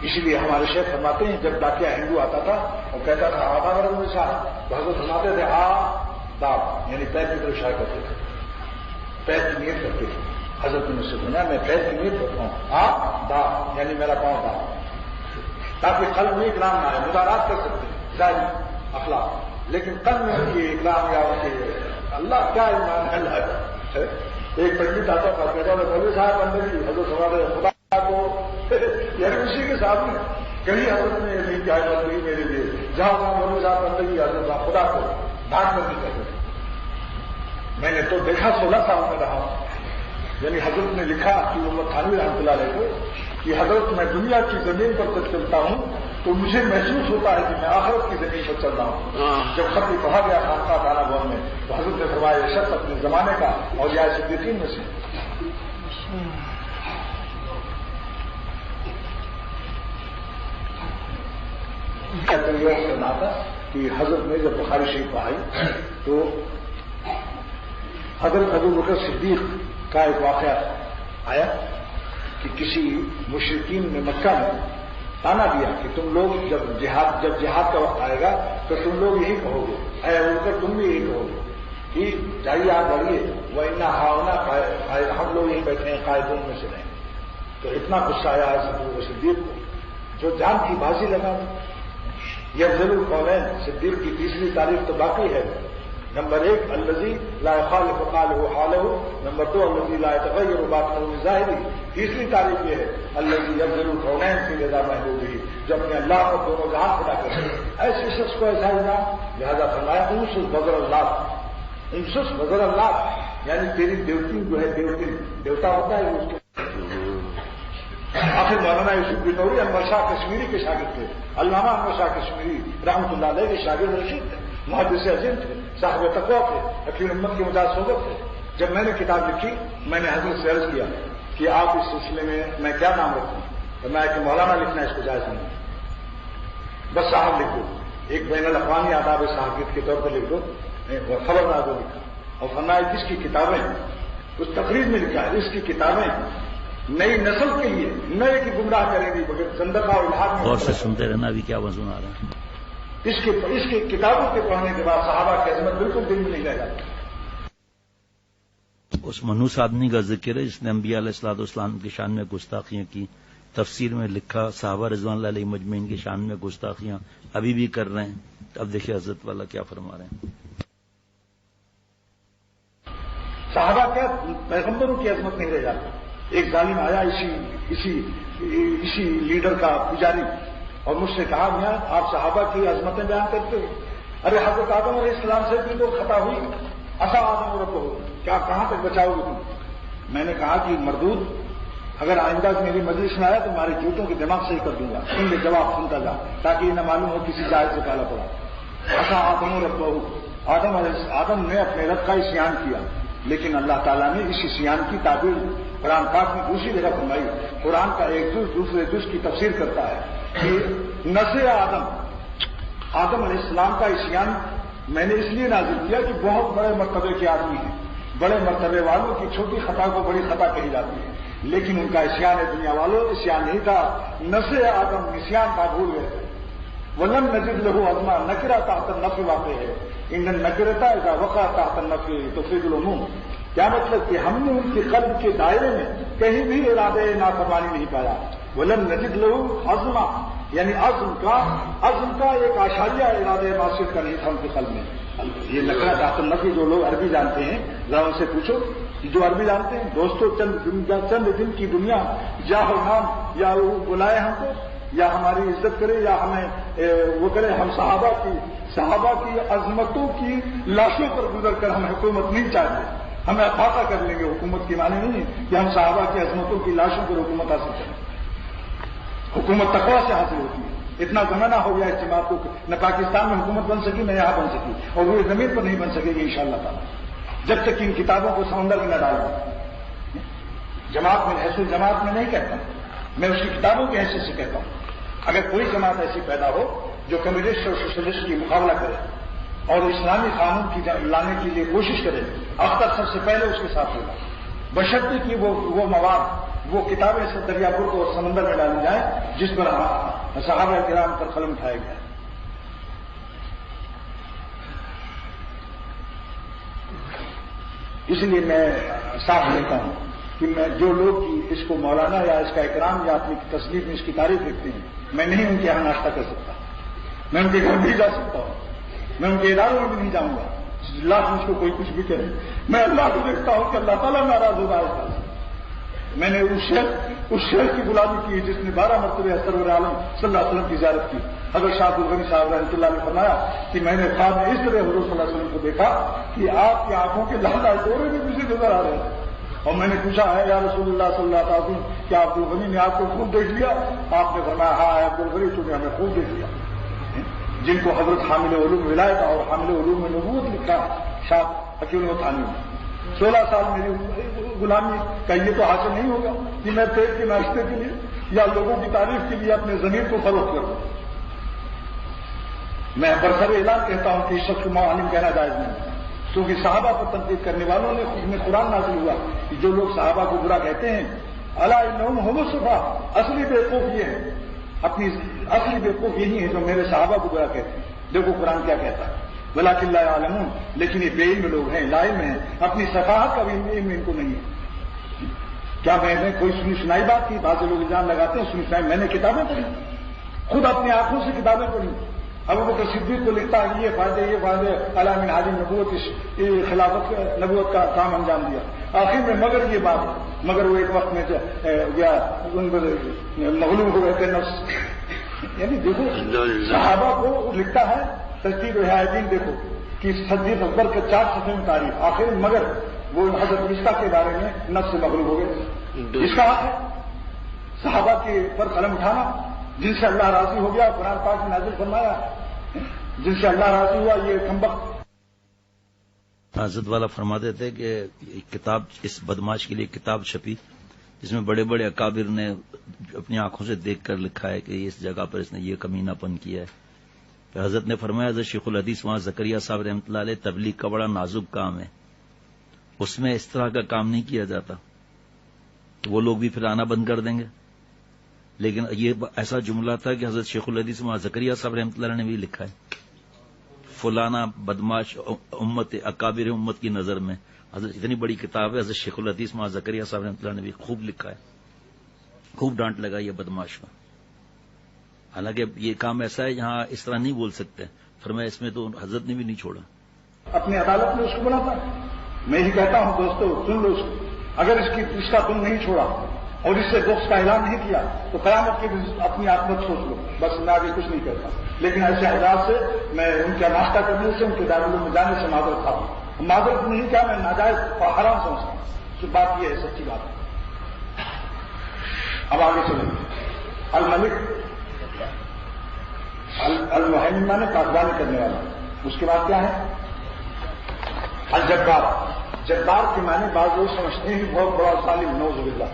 اسی لیے ہمارے شیخ فرماتے ہیں جب ڈاکیا ہندو آتا تھا وہ کہتا تھا آبا گرم شاہ تو حضرت فرماتے تھے داب یعنی پیر کی طرف اشارہ کرتے تھے پیر کی نیت کرتے تھے. حضرت نے مجھ سے سنا میں پیر کی نیت کرتا ہوں داب یعنی میرا پاؤں داب تاکہ قلب میں اکرام نہ آئے. مدارات کر سکتے ہیں ظاہر اخلاق لیکن قلب میں ان کی اکرام یا ان کے اللہ کیا ایمان ہے. ایک پنڈت آتا تھا کہتا تھا مولوی صاحب اندر کی حضرت ہمارے خدا کو یعنی اسی کے ساتھ میں کہیں حضرت نے نہیں کیا بندگی میرے لیے جہاں وہاں مولوی صاحب بندگی حضرت صاحب خدا کو ڈانٹ کر نہیں کہتے. میں نے تو دیکھا 16 سال میں رہا یعنی حضرت نے لکھا کہ محمد تھانوی رحمۃ اللہ علیہ کو کہ حضرت میں دنیا کی زمین پر جب چلتا ہوں تو مجھے محسوس ہوتا ہے کہ میں آخرت کی زمین پر چل رہا ہوں. جب خط پڑھا گیا خانقاہ تعالیٰ بھون میں تو حضرت نے فرمایا یہ شخص اپنے زمانے کا اور یا صدیقین میں سے. کرنا تھا کہ حضرت نے جب بخاری شریف آئی تو حضرت ابو بکر صدیق کا ایک واقعہ آیا کہ کسی مشرکین نے مکہ میں تانا دیا کہ تم لوگ جب جہاد کا وقت آئے گا تو تم لوگ یہی کہو گے، اے ابو بکر تم بھی یہی کہو گے کہ جائیے آپ لڑیے، وہ اتنا ہاؤنا ہم لوگ یہی بیٹھے ہیں قائدون میں سے نہیں۔ تو اتنا غصہ آیا ہے صدیق کو جو جان کی بازی لگا۔ یہ ضرور قولین صدیق کی تیسری تاریخ تو باقی ہے۔ نمبر 1 الذی لا يخالف قالہ حالہ، نمبر 2 الذی لا يتغیر باطنہ بظاہرہ، تیسری تاریخ یہ ہے الذی یبذل الکونین فی رضا محبوبہ، جو اپنے اللہ کو دونوں جہاں خدا کرے۔ ایسے شخص کو ایسا انعام، لہذا فرمایا انصر بذر اللہ، انصر بذر اللہ، یعنی تیری دیوتی جو ہے دیوتا ہوتا ہے اس کو۔ آخر مولانا یوسف بنوری انور شاہ کشمیری کے شاگرد تھے، علامہ انور شاہ کشمیری رحمۃ اللہ علیہ کے شاگرد رشید تھے، محدث عظیم تھے، صاحب تقویٰ تھے، حکیم امت کے مزاج صحبت تھے۔ جب میں نے کتاب لکھی میں نے حضرت سے عرض کیا کہ آپ اس سلسلے میں کیا نام رکھوں، تو میں کہ مولانا لکھنا اس کو جائز نہیں، بس صاحب لکھ دو، ایک بین الاقوامی آداب صحافیت کے طور پر لکھ دو، خبردار دو لکھا۔ اور فرمایا جس کی کتابیں اس تقریر میں لکھا ہے، اس کی کتابیں نئی نسل کے لیے نئے کی گمراہ کریں گی بغیر زندقہ اور الحاد میں۔ اور سے سنتے رہنا بھی کیا مضمون آ رہا ہے۔ اس کی کتابوں کے پڑھنے کے بعد صحابہ کی عظمت بالکل دل میں نہیں رہ جاتی۔ اس منحوس آدمی کا ذکر ہے جس نے انبیاء علیہ الصلوۃ والسلام کی شان میں گستاخیاں کی، تفسیر میں لکھا صحابہ رضوان اللہ علیہ مجمعین کی شان میں گستاخیاں ابھی بھی کر رہے ہیں۔ اب دیکھیے حضرت والا کیا فرما رہے ہیں۔ صحابہ کیا پیغمبروں کی عظمت نہیں رہ جاتی۔ ایک ظالم آیا اسی لیڈر کا پجاری اور مجھ سے کہا میاں آپ صحابہ کی عظمتیں بیان کرتے ہو، ارے حضرت آدم علیہ السلام سے بھی تو خطا ہوئی، ایسا آدم رکھو کیا کہاں تک بچاؤ گے تم؟ میں نے کہا کہ مردود اگر آئندہ میری مجلس میں آیا تو تمہارے جوتوں کے دماغ صحیح کر دوں گا، ان میں جواب سنتا جا تاکہ یہ نہ معلوم ہو کسی جائز سے کالا پڑا۔ ایسا آدم رکھو، آدم نے اپنے رب کا عصیان کیا، لیکن اللہ تعالیٰ نے اس عصیان کی تعبیر قرآن پاک میں دوسری جگہ فرمائی۔ قرآن کا ایک جز دوسرے جز کی تفسیر کرتا ہے کہ نسل آدم علیہ السلام کا عصیان میں نے اس لیے نازل کیا کہ بہت بڑے مرتبے کے آدمی ہیں، بڑے مرتبے والوں کی چھوٹی خطا کو بڑی خطا کہی جاتی ہے، لیکن ان کا عصیان دنیا والوں عصیان نہیں تھا، نسل آدم عصیان کا بھول گئے۔ ولم نجد له عظما نکرہ تحت النفی واقع ہے، ان نکرتا اذا وقع تحت النفی تفید العموم۔ کیا مطلب کہ ہم نے ان کے قلب کے دائرے میں کہیں بھی ارادے نافرمانی نہیں پایا۔ ولم نجد له عظما یعنی عزم کا ایک اشاریہ ارادے معصیت کا نہیں تھا ان کے قلب میں۔ یہ نکرہ تحت النفی جو لوگ عربی جانتے ہیں ذرا ان سے پوچھو، جو عربی جانتے ہیں دوستوں، چند دن کی دنیا جاہ و نام یا وہ بلائے ہم کو یا ہماری عزت کرے یا ہمیں وہ کرے، ہم صحابہ کی عظمتوں کی لاشوں پر گزر کر ہم حکومت نہیں چاہتے، ہمیں افاقہ کر لیں گے۔ حکومت کے معنی نہیں ہے کہ ہم صحابہ کی عظمتوں کی لاشوں پر حکومت حاصل کریں، حکومت تقویٰ سے حاصل ہوتی ہے۔ اتنا زمانہ ہو گیا اس بات کو، نہ پاکستان میں حکومت بن سکی نہ یہاں بن سکی، اور وہ زمین پر نہیں بن سکے گی انشاءاللہ تعالیٰ جب تک ان کتابوں کو سمندر میں نہ ڈالیں۔ جماعت میں حیثیت جماعت میں نہیں کہتا، میں اس کی کتابوں کی حیثیت سے کہتا ہوں۔ اگر کوئی جماعت ایسی پیدا ہو جو کمیونسٹ اور سوشلسٹ کی مقابلہ کرے اور اسلامی قانون کی لانے کے لیے کوشش کرے، اختر سب سے پہلے اس کے ساتھ ہوگا، بشرطے کہ وہ مواد، وہ کتابیں سے دریا پور کو سمندر میں ڈالی جائیں جس پر صحابہ کرام پر قلم اٹھایا گیا۔ اس لیے میں صاف لیتا ہوں کہ میں جو لوگ اس کو مولانا یا اس کا اکرام یا اپنی تصنیف میں اس کی تعریف لکھتے ہیں، میں نہیں ان کے یہاں ناشتہ کر سکتا، میں ان کے گھر نہیں جا سکتا ہوں، میں ان کے اداروں میں بھی نہیں جاؤں گا، اللہ مجھ کو کوئی کچھ بھی کرے۔ میں اللہ کو دیکھتا ہوں کہ اللہ تعالیٰ ناراض ہو رہا ہے۔ میں نے اس شیخ کی غلامی کی جس نے 12 مرتبہ سرور عالم صلی اللہ علیہ وسلم کی زیارت کی۔ حضرت شاہ عبدالغنی صاحب رحمۃ اللہ نے فرمایا کہ میں نے خواب میں اس طرح حضور صلی اللہ علیہ وسلم کو دیکھا کہ آپ کی آنکھوں کے لال لال ڈورے بھی مجھے نظر آ رہے ہیں، اور میں نے پوچھا ہے یا رسول اللہ صلی اللہ علیہ وسلم کیا عبدالغنی نے آپ کو خوب دیکھ لیا؟ آپ نے فرمایا ہاں عبدالغنی تو نے ہمیں خوب دیکھ لیا۔ جن کو حضرت حامل علوم ولایت اور حامل علوم نبوت لکھا شاہ حکیم التھانی نے، 16 سال میری غلامی کا یہ تو حاصل نہیں ہوگا کہ میں پیٹ کے ناشتے کے لیے یا لوگوں کی تعریف کے لیے اپنے زمین کو فروخت کروں۔ میں برسر اعلان کہتا ہوں کہ اس شخص کو معلم کہنا جائز نہیں، کیونکہ صحابہ پر تنقید کرنے والوں نے خود میں قرآن نازل ہوا کہ جو لوگ صحابہ کو برا کہتے ہیں الا انہم هم الصفا، اصلی بیوقوف یہ ہے اپنی اصلی بیوقوف یہی ہے جو میرے صحابہ کو گویا کہتے ہیں. دیکھو قرآن کیا کہتا ہے, ولکن لا یعلمون, لیکن یہ بے علم لوگ ہیں, لا علم ہیں, اپنی صفاحت کا بھی علم ان کو نہیں ہے. کیا میں نے کوئی سنی سنائی بات کی؟ بعض لوگ الزام لگاتے ہیں سنی سنائی. میں نے کتابیں پڑھی, خود اپنی آنکھوں سے کتابیں پڑھی. ابو بکر صدیق کو لکھتا ہے یہ فائدے علی منہاج نبوت, خلافت نبوت کا کام انجام دیا. آخر میں مگر یہ بات, مگر وہ ایک وقت میں مغلوب ہو گئے تھے نفس. یعنی دیکھو صحابہ کو لکھتا ہے تجدید الدین, دیکھو کہ صدیق اکبر کے 4 صفحے میں تعریف, آخر مگر وہ حضرت عیسیٰ کے بارے میں نفس سے مغلوب ہو گئے. اس کا حق ہے صحابہ کے پر قلم اٹھانا جن سے اللہ راضی ہو گیا, قرآن پاک میں نازل فرمایا جن سے اللہ راضی ہوا. یہ کمبخت حضرت والا فرماتے تھے کہ کتاب, اس بدماش کے لیے کتاب چھپی جس میں بڑے بڑے اکابر نے اپنی آنکھوں سے دیکھ کر لکھا ہے کہ اس جگہ پر اس نے یہ کمینہ پن کیا ہے. پھر حضرت نے فرمایا حضرت شیخ الحدیث وہاں زکریا صاحب رحمۃ اللہ علیہ, تبلیغ کا بڑا نازک کام ہے, اس میں اس طرح کا کام نہیں کیا جاتا. تو وہ لوگ بھی پھر آنا بند کر دیں گے. لیکن یہ ایسا جملہ تھا کہ حضرت شیخ الحدیث وہاں زکریا صاحب رحمۃ اللہ علیہ نے بھی لکھا ہے, فلانا بدماش امت اکابر امت کی نظر میں. حضرت اتنی بڑی کتاب ہے, حضرت شیخ الحدیث وہاں زکریا صاحب رحمۃ اللہ نے بھی خوب لکھا ہے, خوب ڈانٹ لگائی ہے بدماش کا. حالانکہ یہ کام ایسا ہے یہاں اس طرح نہیں بول سکتے. فرمایا اس میں تو حضرت نے بھی نہیں چھوڑا. اپنی عدالت میں اس کو بناتا ہے. میں ہی کہتا ہوں دوستو سن لو اس کو, اگر اس کا تم نہیں چھوڑا اور اس سے بخش کا اعلان نہیں کیا تو قیامت کی اپنی عاقبت سوچ لو. بس میں آگے کچھ نہیں کرتا, لیکن ایسے حضرات سے میں ان کا ناشتہ کرنے سے, ان کے دارالعلوم میں جانے سے معذرت تھا. معذرت نہیں کیا, میں ناجائز اور حرام سمجھتا ہوں. تو بات یہ ہے, سچی بات ہے. اب آگے چلیں. الملک المہیمن مانے پاسبانی کرنے والا. اس کے بعد کیا ہے؟ الجبار. جبار کے معنی بعض لوگ سمجھتے ہیں بہت بڑا ظالم, نعوذ باللہ.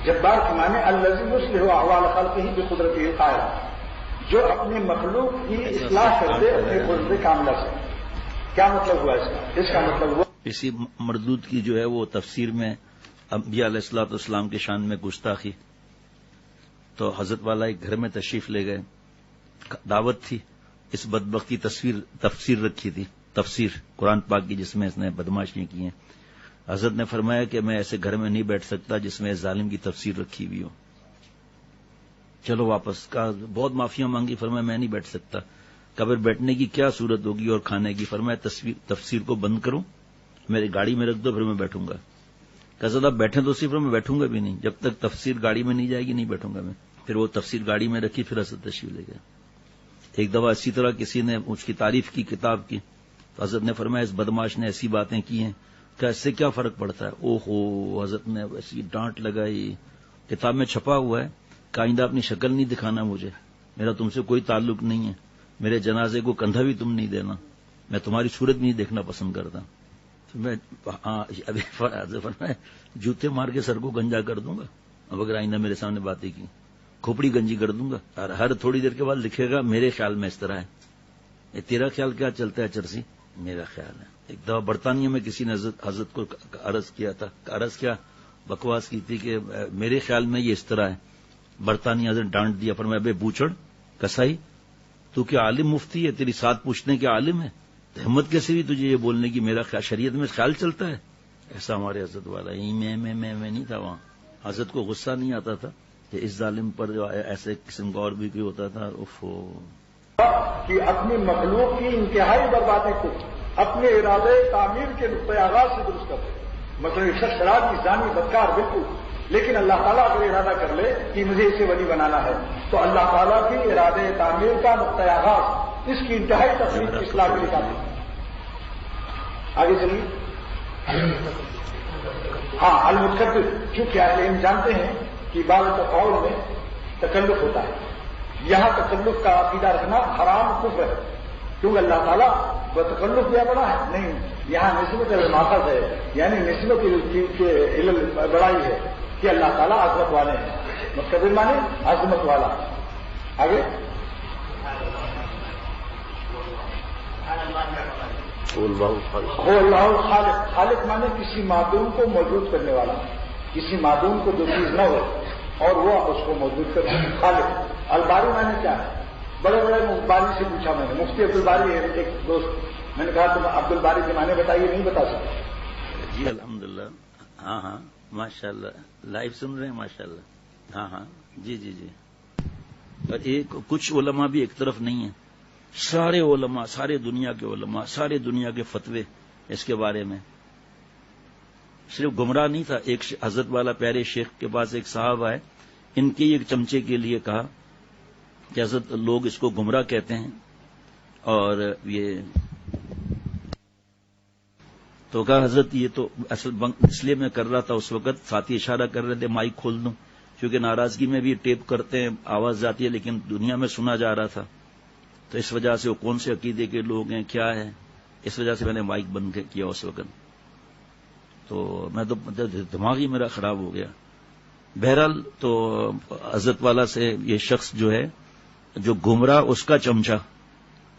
جبار کے معنی الذی یصلح احوال خلقہ بقدرتہ القاہرہ, جو اپنے مخلوق کی اصلاح کرتے اپنے قدرت کاملہ سے. کیا مطلب ہوا اس کا؟ اس کا مطلب ہوا اسی مردود کی جو ہے وہ تفسیر میں انبیاء علیہ الصلوۃ والسلام کی شان میں گستاخی. تو حضرت والا ایک گھر میں تشریف لے گئے, دعوت تھی, اس بدبخت کی تفسیر رکھی تھی, تفسیر قرآن پاک کی جس میں اس نے بدماشیاں کی ہیں. حضرت نے فرمایا کہ میں ایسے گھر میں نہیں بیٹھ سکتا جس میں ظالم کی تفسیر رکھی ہوئی ہو. چلو واپس کا بہت معافیاں مانگی. فرمایا میں نہیں بیٹھ سکتا. قبر بیٹھنے کی کیا صورت ہوگی اور کھانے کی؟ فرمایا تفسیر کو بند کروں, میری گاڑی میں رکھ دو, پھر میں بیٹھوں گا. کہا صاحب بیٹھیں تو صرف میں بیٹھوں گا بھی نہیں, جب تک تفسیر گاڑی میں نہیں جائے گی نہیں بیٹھوں گا میں. پھر وہ تفسیر گاڑی میں رکھی, پھر حضرت تشریف لے گیا. ایک دفعہ اسی طرح کسی نے اس کی تعریف کی کتاب کی, تو حضرت نے فرمایا اس بدماش نے ایسی باتیں کی ہیں کہ اس سے کیا فرق پڑتا ہے. او ہو, حضرت نے ایسی ڈانٹ لگائی. کتاب میں چھپا ہوا ہے کہ آئندہ اپنی شکل نہیں دکھانا مجھے, میرا تم سے کوئی تعلق نہیں ہے, میرے جنازے کو کندھا بھی تم نہیں دینا, میں تمہاری صورت بھی نہیں دیکھنا پسند کرتا. تو میں ابھی فرمایا جوتے مار کے سر کو گنجا کر دوں گا اب اگر آئندہ میرے سامنے باتیں کی, کھوپڑی گنجی کر دوں گا. اور ہر تھوڑی دیر کے بعد لکھے گا میرے خیال میں اس طرح ہے. یہ تیرا خیال کیا چلتا ہے چرسی؟ میرا خیال ہے. ایک دفعہ برطانیہ میں کسی نے حضرت کو عرض کیا تھا, عرض کیا بکواس کی تھی کہ میرے خیال میں یہ اس طرح ہے. برطانیہ حضرت ڈانٹ دیا. فرمایا بے بوچڑ کسائی, تو کیا عالم مفتی ہے, تیری ساتھ پوچھنے کے عالم ہے, ہمت کیسے بھی تجھے یہ بولنے کی میرا خیال, شریعت میں خیال چلتا ہے. ایسا ہمارے حضرت والا میں نہیں تھا وہاں. حضرت کو غصہ نہیں آتا تھا کہ اس ظالم پر جو ایسے قسم کا اور بھی کوئی ہوتا تھا. کہ اپنی مخلوق کی انتہائی بربادی کو اپنے ارادے تعمیر کے نقطۂ آغاز سے درست کرتے. مطلب شخص شرابی زانی بدکار بالکل, لیکن اللہ تعالیٰ اگر ارادہ کر لے کہ مجھے اسے ولی بنانا ہے تو اللہ تعالیٰ کی ارادے تعمیر کا نقطۂ آغاز اس کی انتہائی تقریب کی اصلاح کے لیے کام ہے. آگے چلیے. ہاں المتکبر, چونکہ اہل علم جانتے ہیں کہ بعض تفاعل میں تکلف ہوتا ہے. یہاں تکلف کا عقیدہ رکھنا حرام کفر ہے, کیونکہ اللہ تعالیٰ وہ تکلف دیا بڑا ہے نہیں. یہاں نسبت الماخذ ہے, یعنی نسبت بڑائی ہے کہ اللہ تعالیٰ عظمت والے ہیں. متکبر مانے عظمت والا. آگے اللہ خالق. خالق مانے کسی معدوم کو موجود کرنے والا, کسی معدوم کو جو چیز نہ ہو اور وہ اس کو موجود کرنے. خالق الباری معنی کیا ہے؟ بڑے بڑے باری سے پوچھا میں نے، مفتی عبد الباری ہے ایک دوست، میں نے کہا تم عبد الباری کے معنی بتائیے، نہیں بتا سکتے. جی الحمدللہ. ہاں ماشاء اللہ، لائیو سن رہے ہیں ماشاء اللہ. ہاں جی. اور ایک کچھ علماء بھی ایک طرف نہیں ہیں، سارے علماء، سارے دنیا کے علماء، سارے دنیا کے فتوے اس کے بارے میں. صرف گمراہ نہیں تھا، ایک حضرت والا پیارے شیخ کے پاس ایک صاحب آئے، ان کے ایک چمچے کے لیے کہا کہ حضرت لوگ اس کو گمراہ کہتے ہیں، اور یہ تو کہا حضرت یہ تو اصل اس لیے میں کر رہا تھا، اس وقت ساتھی اشارہ کر رہے تھے مائک کھول دوں، کیونکہ ناراضگی میں بھی ٹیپ کرتے ہیں، آواز جاتی ہے، لیکن دنیا میں سنا جا رہا تھا، تو اس وجہ سے وہ کون سے عقیدے کے لوگ ہیں، کیا ہے، اس وجہ سے میں نے مائک بند کیا اس وقت. تو میں تو دماغ ہی میرا خراب ہو گیا. بہرحال تو حضرت والا سے یہ شخص جو ہے جو گمراہ، اس کا چمچا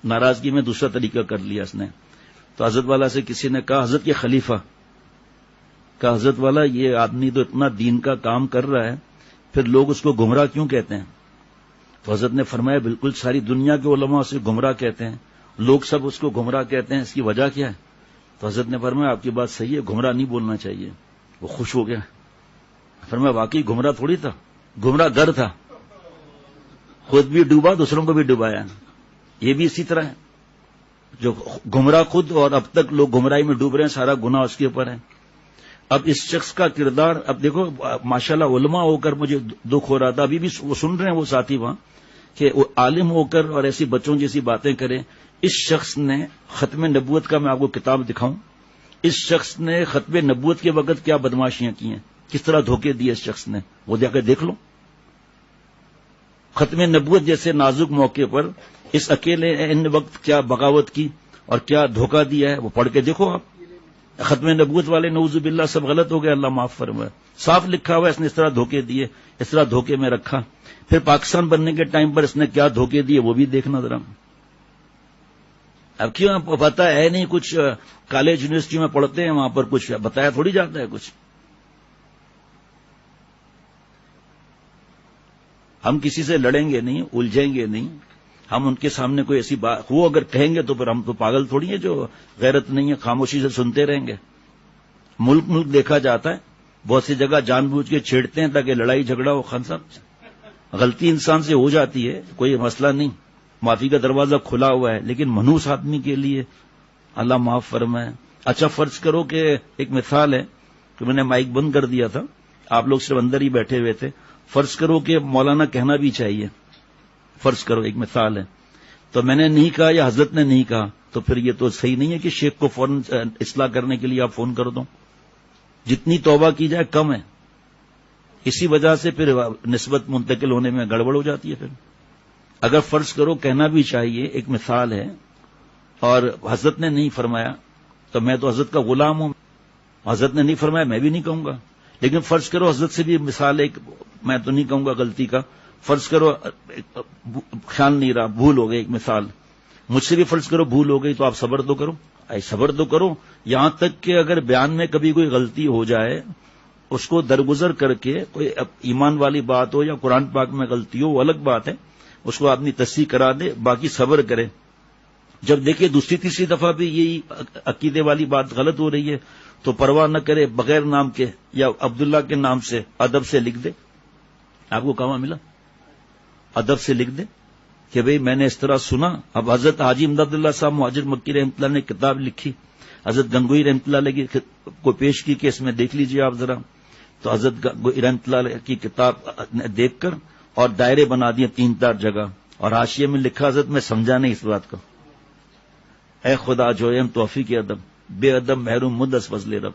ناراضگی میں دوسرا طریقہ کر لیا اس نے. تو حضرت والا سے کسی نے کہا، حضرت کے خلیفہ کا، حضرت والا یہ آدمی تو اتنا دین کا کام کر رہا ہے، پھر لوگ اس کو گمراہ کیوں کہتے ہیں؟ تو حضرت نے فرمایا بالکل ساری دنیا کے علماء اسے گمراہ کہتے ہیں، لوگ سب اس کو گمراہ کہتے ہیں، اس کی وجہ کیا ہے؟ تو حضرت نے فرمایا آپ کی بات صحیح ہے، گمراہ نہیں بولنا چاہیے. وہ خوش ہو گیا، فرمایا واقعی گمراہ تھوڑی تھا، گمراہ گر تھا، خود بھی ڈوبا، دوسروں کو بھی ڈوبایا. یہ بھی اسی طرح ہے، جو گمراہ خود، اور اب تک لوگ گمراہی میں ڈوب رہے ہیں، سارا گناہ اس کے اوپر ہے. اب اس شخص کا کردار، اب دیکھو ماشاءاللہ علماء ہو کر مجھے دکھ ہو رہا تھا، ابھی بھی وہ سن رہے ہیں وہ ساتھی وہاں، کہ وہ عالم ہو کر اور ایسی بچوں جیسی باتیں کریں. اس شخص نے ختم نبوت کا، میں آپ کو کتاب دکھاؤں، اس شخص نے ختم نبوت کے وقت کیا بدماشیاں کی ہیں، کس طرح دھوکے دیے اس شخص نے، وہ جا کر دیکھ لو. ختم نبوت جیسے نازک موقع پر اس اکیلے ان وقت کیا بغاوت کی اور کیا دھوکہ دیا ہے، وہ پڑھ کے دیکھو آپ. ختم نبوت والے نعوذ باللہ سب غلط ہو گئے، اللہ معاف فرمائے. صاف لکھا ہوا ہے اس نے اس طرح دھوکے دیے، اس طرح دھوکے میں رکھا. پھر پاکستان بننے کے ٹائم پر اس نے کیا دھوکے دیے وہ بھی دیکھنا ذرا. اب کیوں آپ پتا ہے نہیں، کچھ کالج یونیورسٹی میں پڑھتے ہیں، وہاں پر کچھ بتایا تھوڑی جاتا ہے کچھ. ہم کسی سے لڑیں گے نہیں، الجھیں گے نہیں، ہم ان کے سامنے کوئی ایسی بات وہ اگر کہیں گے تو پھر ہم تو پاگل تھوڑی ہیں جو غیرت نہیں ہے، خاموشی سے سنتے رہیں گے. ملک دیکھا جاتا ہے، بہت سی جگہ جان بوجھ کے چھیڑتے ہیں تاکہ لڑائی جھگڑا ہو. خان صاحب غلطی انسان سے ہو جاتی ہے، کوئی مسئلہ نہیں، معافی کا دروازہ کھلا ہوا ہے، لیکن منحوس آدمی کے لیے اللہ معاف فرمائے. اچھا فرض کرو کہ ایک مثال ہے کہ میں نے مائک بند کر دیا تھا، آپ لوگ صرف اندر ہی بیٹھے ہوئے تھے. فرض کرو کہ مولانا کہنا بھی چاہیے، فرض کرو ایک مثال ہے، تو میں نے نہیں کہا یا حضرت نے نہیں کہا، تو پھر یہ تو صحیح نہیں ہے کہ شیخ کو فوراً اصلاح کرنے کے لیے آپ فون کر دو. جتنی توبہ کی جائے کم ہے، اسی وجہ سے پھر نسبت منتقل ہونے میں گڑبڑ ہو جاتی ہے. پھر اگر فرض کرو کہنا بھی چاہیے، ایک مثال ہے، اور حضرت نے نہیں فرمایا، تو میں تو حضرت کا غلام ہوں، حضرت نے نہیں فرمایا میں بھی نہیں کہوں گا. لیکن فرض کرو حضرت سے بھی مثال ایک، میں تو نہیں کہوں گا غلطی کا، فرض کرو خیال نہیں رہا، بھول ہو گئی، ایک مثال مجھ سے بھی فرض کرو بھول ہو گئی، تو آپ صبر تو کرو، صبر تو کرو، یہاں تک کہ اگر بیان میں کبھی کوئی غلطی ہو جائے اس کو درگزر کر کے، کوئی ایمان والی بات ہو یا قرآن پاک میں غلطی ہو وہ الگ بات ہے، اس کو آدمی تصحیح کرا دے، باقی صبر کرے. جب دیکھے دوسری تیسری دفعہ بھی یہی عقیدے والی بات غلط ہو رہی ہے تو پرواہ نہ کرے، بغیر نام کے یا عبداللہ کے نام سے ادب سے لکھ دے. آپ کو کہاں ملا؟ ادب سے لکھ دے کہ بھئی میں نے اس طرح سنا. اب حضرت حاجی امداد اللہ صاحب مہاجر مکی رحمۃ اللہ نے کتاب لکھی، حضرت گنگوئی رحمۃ اللہ علیہ کو پیش کی کہ اس میں دیکھ لیجئے آپ ذرا. تو حضرت گنگوئی رحمۃ اللہ علیہ کی کتاب دیکھ کر اور دائرے بنا دیے 3-4 جگہ، اور حاشیے میں لکھا حضرت میں سمجھا نہیں اس بات کو، اے خدا جو ایم توفیق ادب، بے ادب محروم مدس فضل رب.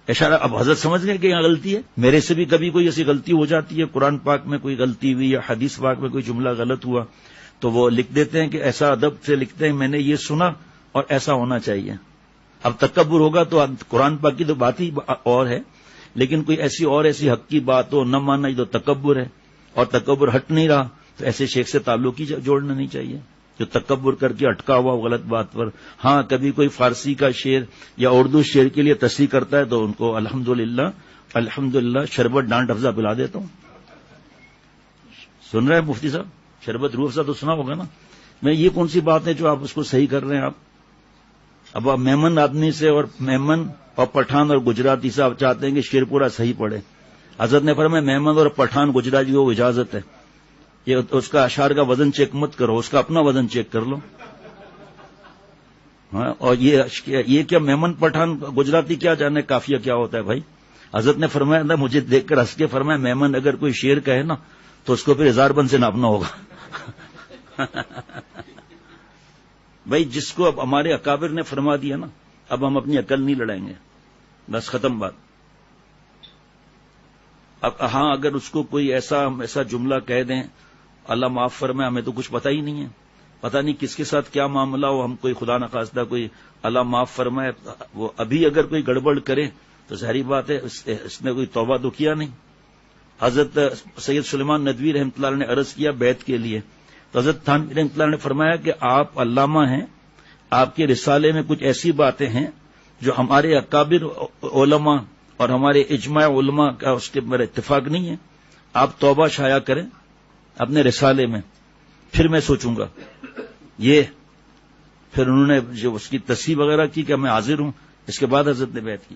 اشارہ اب حضرت سمجھ گئے کہ یہاں غلطی ہے. میرے سے بھی کبھی کوئی ایسی غلطی ہو جاتی ہے، قرآن پاک میں کوئی غلطی ہوئی یا حدیث پاک میں کوئی جملہ غلط ہوا تو وہ لکھ دیتے ہیں کہ ایسا ادب سے لکھتے ہیں میں نے یہ سنا اور ایسا ہونا چاہیے. اب تکبر ہوگا تو قرآن پاک کی تو بات ہی اور ہے، لیکن کوئی ایسی حق کی بات ہو نہ ماننا، یہ تو تکبر ہے، اور تکبر ہٹ نہیں رہا تو ایسے شیخ سے تعلق ہی جوڑنا نہیں چاہیے جو تکبر کر کے اٹکا ہوا غلط بات پر. ہاں کبھی کوئی فارسی کا شعر یا اردو شعر کے لیے تصحیح کرتا ہے تو ان کو الحمدللہ شربت ڈانٹ افزا پلا دیتا ہوں. سن رہے ہیں مفتی صاحب؟ شربت روح افزا تو سنا ہوگا نا. میں یہ کون سی بات ہے جو آپ اس کو صحیح کر رہے ہیں؟ اب آپ میمن آدمی سے اور میمن اور پٹھان اور گجراتی سے آپ چاہتے ہیں کہ شعر پورا صحیح پڑھے. حضرت نے فرمایا میمن اور پٹھان گجراتی کو اجازت ہے. یہ اس کا اشعار کا وزن چیک مت کرو، اس کا اپنا وزن چیک کر لو. ہاں، اور یہ کیا میمن پٹھان گجراتی کیا جانے قافیہ کیا ہوتا ہے بھائی؟ حضرت نے فرمایا تھا، مجھے دیکھ کر ہنس کے فرمایا میمن اگر کوئی شعر کہے نا تو اس کو پھر 1000 بند سے ناپنا ہوگا. بھائی جس کو اب ہمارے اکابر نے فرما دیا نا، اب ہم اپنی عقل نہیں لڑائیں گے، بس ختم بات. اب ہاں اگر اس کو کوئی ایسا جملہ کہہ دیں اللہ معاف فرمائے، ہمیں تو کچھ پتہ ہی نہیں ہے، پتہ نہیں کس کے ساتھ کیا معاملہ ہو، ہم کوئی خدا نخواستہ کوئی اللہ معاف فرمائے وہ ابھی اگر کوئی گڑبڑ کرے تو ظاہری بات ہے اس نے کوئی توبہ تو کیا نہیں. حضرت سید سلیمان ندوی رحمۃ اللہ علیہ نے عرض کیا بیعت کے لیے، تو حضرت تھانوی رحمۃ اللہ علیہ نے فرمایا کہ آپ علامہ ہیں، آپ کے رسالے میں کچھ ایسی باتیں ہیں جو ہمارے اکابر علماء اور ہمارے اجماع علماء کا اس کے پر اتفاق نہیں ہے، آپ توبہ شائع کریں اپنے رسالے میں، پھر میں سوچوں گا. یہ پھر انہوں نے جو اس کی تصحیح وغیرہ کی کہ میں حاضر ہوں، اس کے بعد حضرت نے بیعت کی.